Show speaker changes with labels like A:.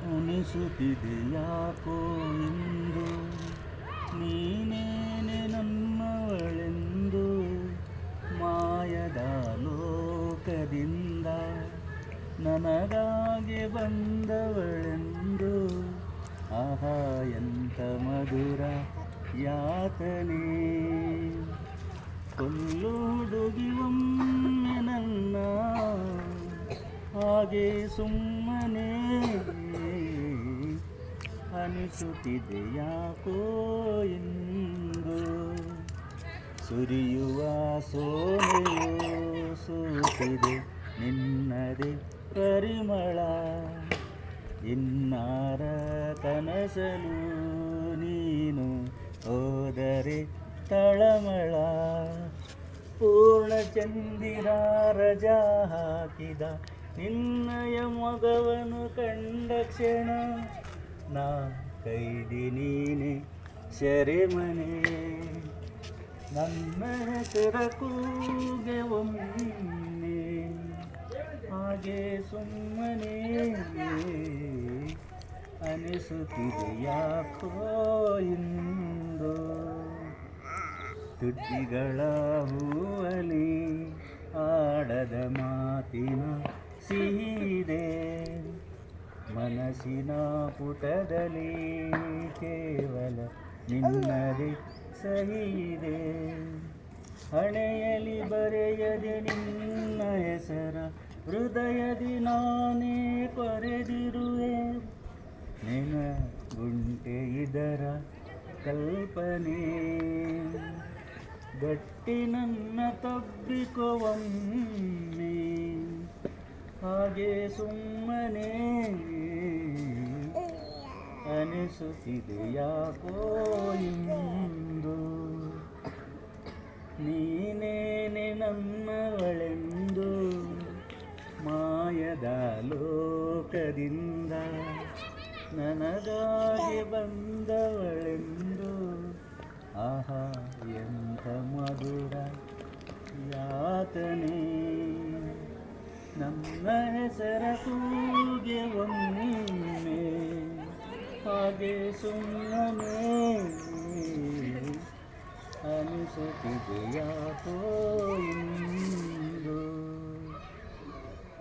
A: ಅನಿಸುತ್ತಿದೆ ಯಾಕೋ ಇಂದು ನೀನೇನೆ ನನ್ನವಳೆಂದು ಮಾಯದ ಲೋಕದಿಂದ ನನಗಾಗಿ ಬಂದವಳೆಂದು ಆಹಾ ಎಂಥ ಮಧುರ ಯಾತನೆ ಕೊಲ್ಲುಡುಗಿ ಒಮ್ಮೆ ನನ್ನ ಹಾಗೆ ಸುಮ್ಮನೆ ಅನಿಸುತ್ತಿದೆ ಯಾಕೋ ಇಂದು ಸುರಿಯುವ ಸೋನೆಯೋ ಸೂಸಿದೆ ನಿನ್ನದೇ ಪರಿಮಳ ಇನ್ನಾರ ಕನಸಲು ನೀನು ಹೋದರೆ ತಳಮಳ ಪೂರ್ಣಚಂದಿರ ರಜಾ ಹಾಕಿದ ನಿನ್ನಯ ಮಗವನು ಕಂಡ ಕ್ಷಣ ನಾ ಕೈದಿ ನೀನೆ ಸೆರೆಮನೆ ನನ್ನ ಹೆಸರ ಕೂಗೆ ಒಮ್ಮೆ ಹಾಗೆ ಸುಮ್ಮನೆ ಅನಿಸುತ್ತಿದೆ ಯಾಕೋ ಇಂದು ತುಟಿಗಳ ಹೂವಲಿ ಆಡದ ಮಾತಿನ ಸಿಹಿದೆ ಮನಸ್ಸಿನ ಪುಟದಲ್ಲಿ ಕೇವಲ ನಿನ್ನದೇ ಸಹಿದೆ ಹಣೆಯಲ್ಲಿ ಬರೆಯದೆ ನಿನ್ನ ಹೆಸರ ಹೃದಯದಿ ನಾನೇ ಕೊರೆದಿರುವೆ ನೆನಗುಂಟೆ ಇದರ ಕಲ್ಪನೆ ಗಟ್ಟಿ ನನ್ನ ತಬ್ಬಿಕೊಮ್ಮೆ ಹಾಗೆ ಸುಮ್ಮನೆ ಅನಿಸುತ್ತಿದೆ ಯಾಕೋ ಇಂದು ನೀನೇನೆ ನನ್ನವಳೆಂದು ಮಾಯದ ಲೋಕದಿಂದ ನನಗಾಗಿ ಬಂದವಳೆಂದು ಆಹಾ ಎಂಥ ಮಧುರ ಯಾತನೆ ನನ್ನ ಹೆಸರ ಕೂಗೆ ಒಮ್ಮೆ ಹಾಗೆ ಸುಮ್ಮನೆ ಅನಿಸುತ್ತಿದೆ ಯಾಕೋ